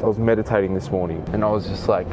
was meditating this morning, and I was just like,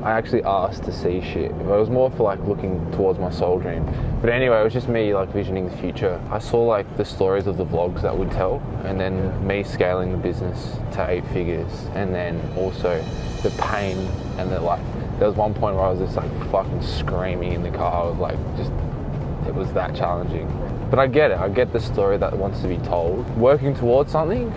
I actually asked to see shit. It was more for like looking towards my soul dream. But anyway, it was just me like visioning the future. I saw like the stories of the vlogs that we'd tell, and then me scaling the business to 8 figures, and then also the pain and the like. There was one point where I was just like fucking screaming in the car. I was like, it was that challenging. But I get it. I get the story that wants to be told. Working towards something,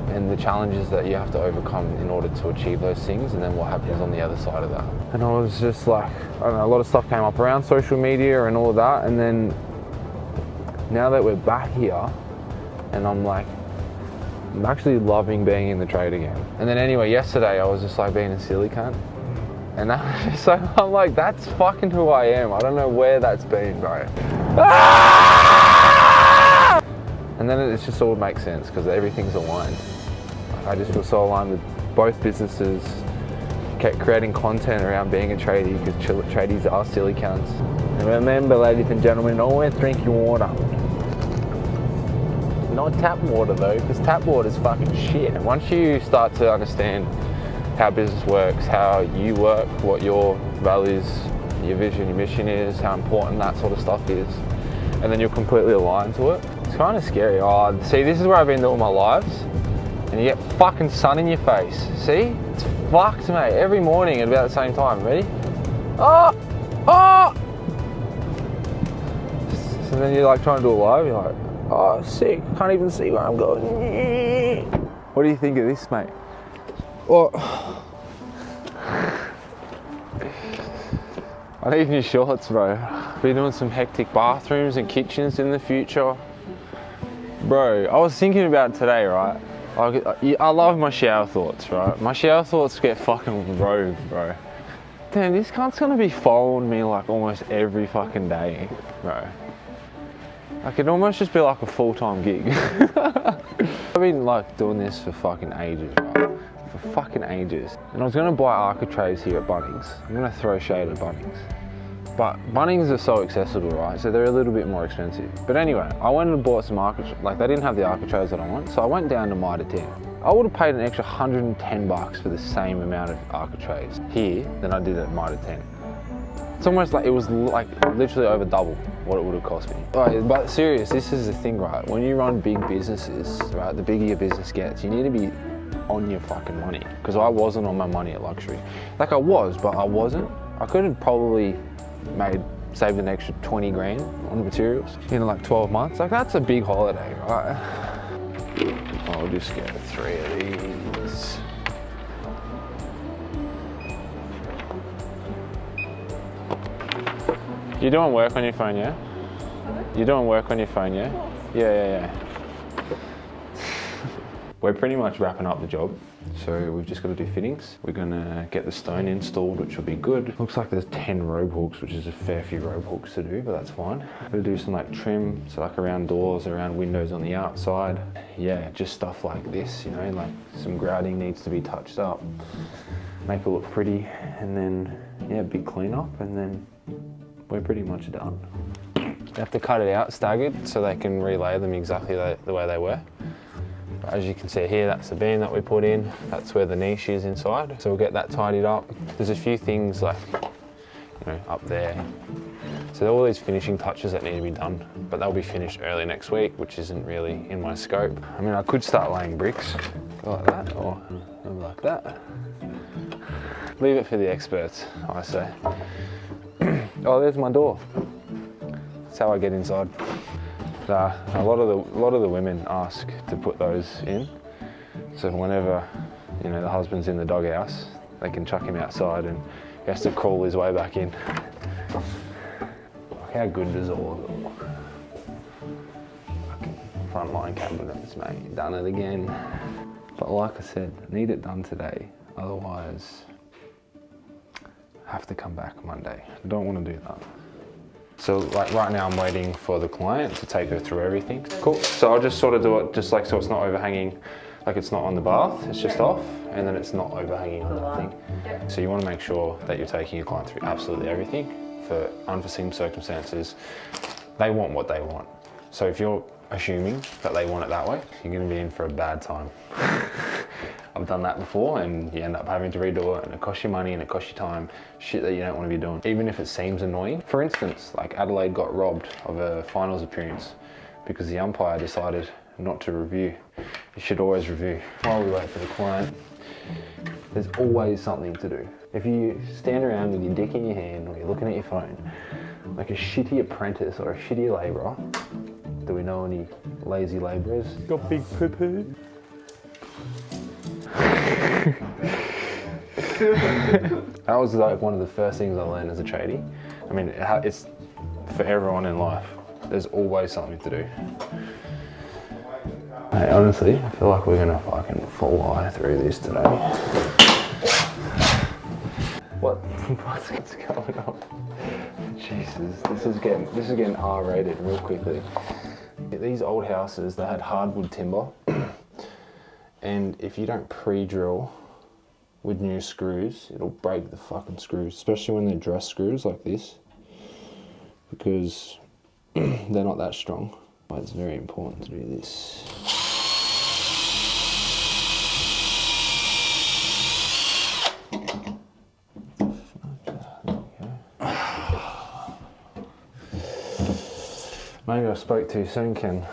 and the challenges that you have to overcome in order to achieve those things, and then what happens on the other side of that. And I was just like, I don't know, a lot of stuff came up around social media and all of that, and then now that we're back here, and I'm actually loving being in the trade again. And then anyway, yesterday I was just like being a silly cunt, and so I'm like, that's fucking who I am. I don't know where that's been, bro. And then it just all makes sense because everything's aligned. I just feel so aligned with both businesses, kept creating content around being a tradie because tradies are silly cunts. And remember, ladies and gentlemen, always drink your water. Not tap water though, because tap water is fucking shit. And once you start to understand how business works, how you work, what your values, your vision, your mission is, how important that sort of stuff is, and then you're completely aligned to it, it's kind of scary. Oh, see, this is where I've been all my lives. And you get fucking sun in your face. See? It's fucked, mate. Every morning at about the same time. Ready? Oh! Oh! So then you're like trying to do it live. You're like, oh, sick. Can't even see where I'm going. What do you think of this, mate? Oh. I need new shorts, bro. Be doing some hectic bathrooms and kitchens in the future. Bro, I was thinking about it today, right? I love my shower thoughts, right? My shower thoughts get fucking rogue, bro. Damn, this cunt's gonna be following me like almost every fucking day, bro. I could almost just be like a full-time gig. I've been like doing this for fucking ages, right? For fucking ages. And I was gonna buy architraves here at Bunnings. I'm gonna throw shade at Bunnings. But Bunnings are so accessible, right? So they're a little bit more expensive. But anyway, I went and bought some architraves. Like, they didn't have the architraves that I want, so I went down to Mitre 10. I would have paid an extra $110 for the same amount of architraves here than I did at Mitre 10. It's almost like, it was like literally over double what it would have cost me. Right, but serious, this is the thing, right? When you run big businesses, right, the bigger your business gets, you need to be on your fucking money. Because I wasn't on my money at luxury. Like I was, but I wasn't. I could have probably saved an extra 20 grand on materials in like 12 months. Like, that's a big holiday, right? I'll just get 3 of these. You're doing work on your phone, yeah? You're doing work on your phone, yeah? Yeah. We're pretty much wrapping up the job. So we've just got to do fittings. We're gonna get the stone installed, which will be good. Looks like there's 10 robe hooks, which is a fair few robe hooks to do, but that's fine. We'll do some like trim, so like around doors, around windows on the outside. Yeah, just stuff like this, you know, like some grouting needs to be touched up. Make it look pretty, and then, yeah, big clean up, and then we're pretty much done. They have to cut it out staggered so they can relay them exactly the way they were. As you can see here, that's the beam that we put in. That's where the niche is inside. So we'll get that tidied up. There's a few things like, you know, up there. So there are all these finishing touches that need to be done, but they'll be finished early next week, which isn't really in my scope. I mean, I could start laying bricks, go like that, or like that. Leave it for the experts, I say. Oh, there's my door. That's how I get inside. A lot of the women ask to put those in, so whenever, you know, the husband's in the doghouse, they can chuck him outside and he has to crawl his way back in. How good does all of it look? Fucking frontline cabinets, mate. Done it again. But like I said, I need it done today, otherwise I have to come back Monday. I don't want to do that. So like right now I'm waiting for the client to take her through everything. Cool, so I'll just sort of do it just like so it's not overhanging, like it's not on the bath, it's just off, and then it's not overhanging on that thing. So you want to make sure that you're taking your client through absolutely everything. For unforeseen circumstances, they want what they want. So if you're assuming that they want it that way, you're going to be in for a bad time. I've done that before, and you end up having to redo it, and it costs you money and it costs you time, shit that you don't want to be doing, even if it seems annoying. For instance, like Adelaide got robbed of a finals appearance because the umpire decided not to review. You should always review. While we wait for the client, there's always something to do. If you stand around with your dick in your hand or you're looking at your phone, like a shitty apprentice or a shitty labourer, do we know any lazy labourers? Got big poo-poo. That was like one of the first things I learned as a tradie. I mean, it's for everyone in life. There's always something to do. Hey, honestly, I feel like we're gonna fucking fly through this today. What's going on? Jesus, this is getting R-rated real quickly. These old houses, they had hardwood timber, and if you don't pre-drill with new screws, it'll break the fucking screws, especially when they're dress screws like this, because they're not that strong. But it's very important to do this. Maybe I spoke too soon, Ken,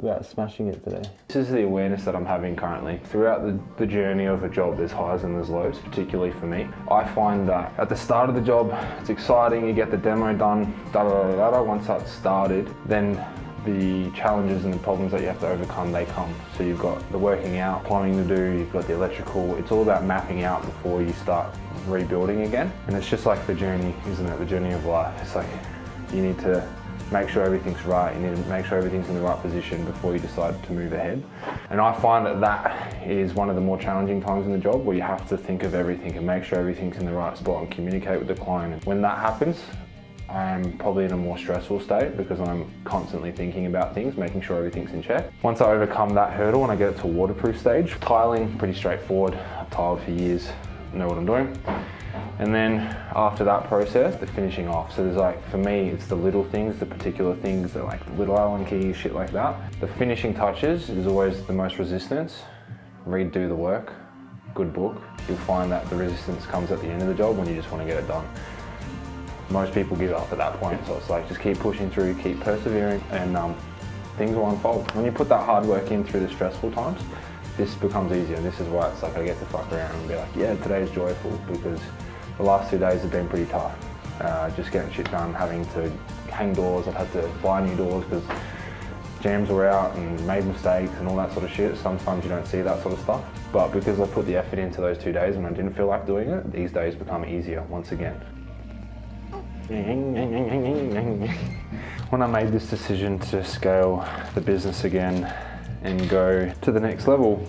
about smashing it today. This is the awareness that I'm having currently. Throughout the journey of a job, there's highs and there's lows, particularly for me. I find that at the start of the job, it's exciting, you get the demo done, da-da-da-da-da. Once that's started, then the challenges and the problems that you have to overcome, they come. So you've got the working out, plumbing to do, you've got the electrical. It's all about mapping out before you start rebuilding again. And it's just like the journey, isn't it? The journey of life. It's like you need to make sure everything's right, you need to make sure everything's in the right position before you decide to move ahead. And I find that is one of the more challenging times in the job, where you have to think of everything and make sure everything's in the right spot and communicate with the client. And when that happens, I'm probably in a more stressful state because I'm constantly thinking about things, making sure everything's in check. Once I overcome that hurdle and I get it to a waterproof stage, tiling, pretty straightforward. I've tiled for years, know what I'm doing. And then after that process, the finishing off. So there's like, for me, it's the little things, the particular things, that like little Allen keys, shit like that. The finishing touches is always the most resistance. Read Do the Work, good book. You'll find that the resistance comes at the end of the job when you just want to get it done. Most people give up at that point, so it's like just keep pushing through, keep persevering, and things will unfold. When you put that hard work in through the stressful times, this becomes easier. This is why it's like I get to fuck around and be like, yeah, today's joyful, because the last 2 days have been pretty tough. Just getting shit done, having to hang doors. I've had to buy new doors because jams were out and made mistakes and all that sort of shit. Sometimes you don't see that sort of stuff. But because I put the effort into those 2 days and I didn't feel like doing it, these days become easier once again. When I made this decision to scale the business again and go to the next level,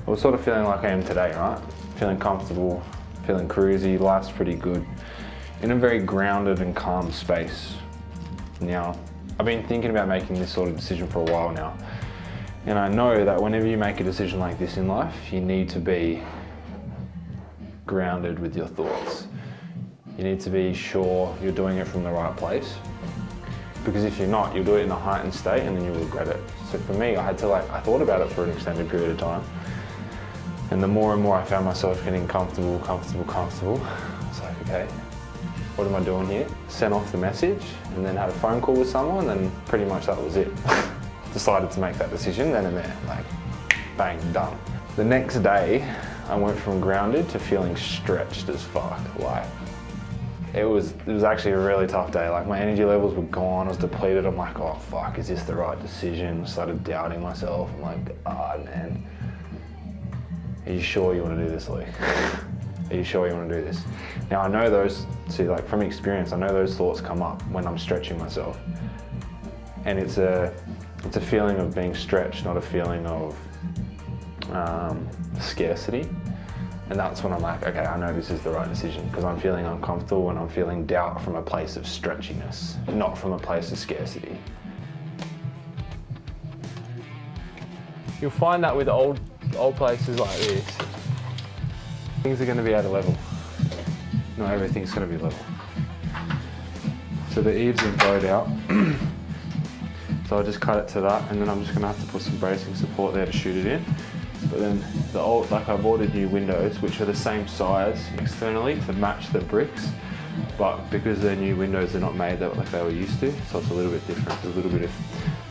I was sort of feeling like I am today, right? Feeling comfortable, feeling cruisy, life's pretty good, in a very grounded and calm space. Now, I've been thinking about making this sort of decision for a while now, and I know that whenever you make a decision like this in life, you need to be grounded with your thoughts. You need to be sure you're doing it from the right place, because if you're not, you'll do it in a heightened state and then you'll regret it. So for me, I thought about it for an extended period of time. And the more and more I found myself getting comfortable, it's like, okay, what am I doing here? Sent off the message and then had a phone call with someone, and pretty much that was it. Decided to make that decision then and there, like, bang, done. The next day, I went from grounded to feeling stretched as fuck. Like, it was actually a really tough day. Like, my energy levels were gone, I was depleted. I'm like, oh fuck, is this the right decision? I started doubting myself. I'm like, man. Are you sure you want to do this, Lee? Are you sure you want to do this? Now I know those, like from experience, I know those thoughts come up when I'm stretching myself. And it's a feeling of being stretched, not a feeling of scarcity. And that's when I'm like, okay, I know this is the right decision, because I'm feeling uncomfortable and I'm feeling doubt from a place of stretchiness, not from a place of scarcity. You'll find that with old places like this, things are going to be out of level. Not everything's going to be level. So the eaves have bowed out. So I'll just cut it to that, and then I'm just going to have to put some bracing support there to shoot it in. but then the old, like I've ordered new windows which are the same size externally to match the bricks, but because they're new windows, they're not made like they were used to, so it's a little bit different. There's a little bit of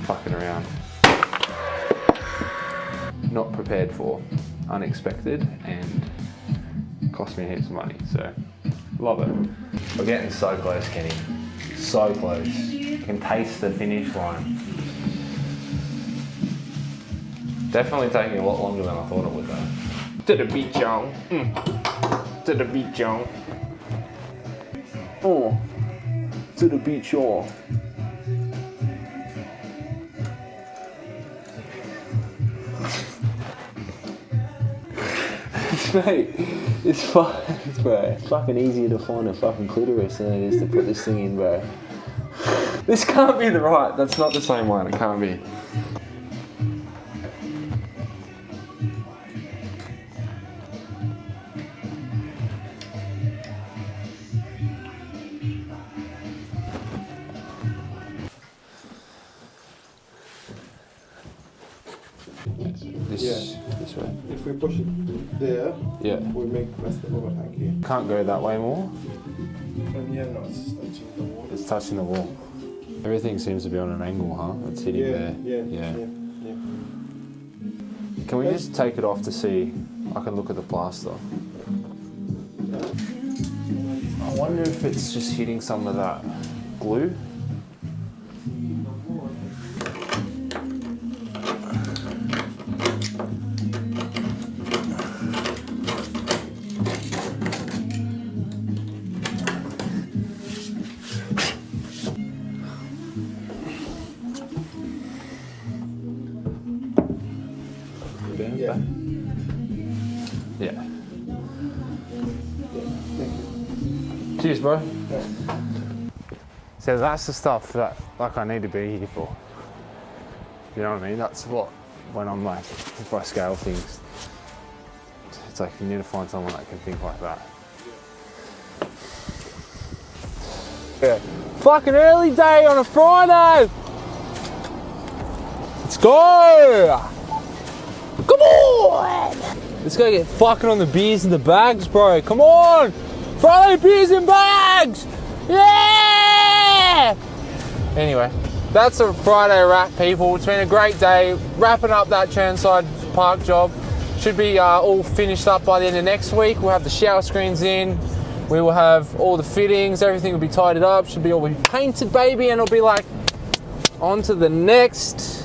fucking around. Not prepared for, unexpected, and cost me heaps of money, so love it. We're getting so close, Kenny. So close. You can taste the finish line. Definitely taking a lot longer than I thought it would though. To the beach, y'all. To the beach, y'all. Oh, to the beach, y'all. Mate, it's fucking easier to find a fucking clitoris than it is to put this thing in, bro. This can't be the right, that's not the same one, it can't be. This way. If we push it there, Yeah. we make less the overhang here. Can't go that way more. And yeah, no, it's touching the wall. It's touching the wall. Everything seems to be on an angle, huh? It's hitting there. Yeah. Can we just take it off to see? I can look at the plaster. I wonder if it's just hitting some of that glue. Yeah. Cheers, bro. Yeah. So that's the stuff that like I need to be here for. You know what I mean? That's what, when I'm like, if I scale things, it's like you need to find someone that can think like that. Yeah. Fucking early day on a Friday! Let's go! Come on! Let's go get fucking on the beers and the bags, bro. Come on! Friday beers and bags! Yeah! Anyway, that's a Friday wrap, people. It's been a great day. Wrapping up that Churnside Park job. Should be all finished up by the end of next week. We'll have the shower screens in. We will have all the fittings. Everything will be tidied up. Should be all painted, baby, and it'll be like on to the next.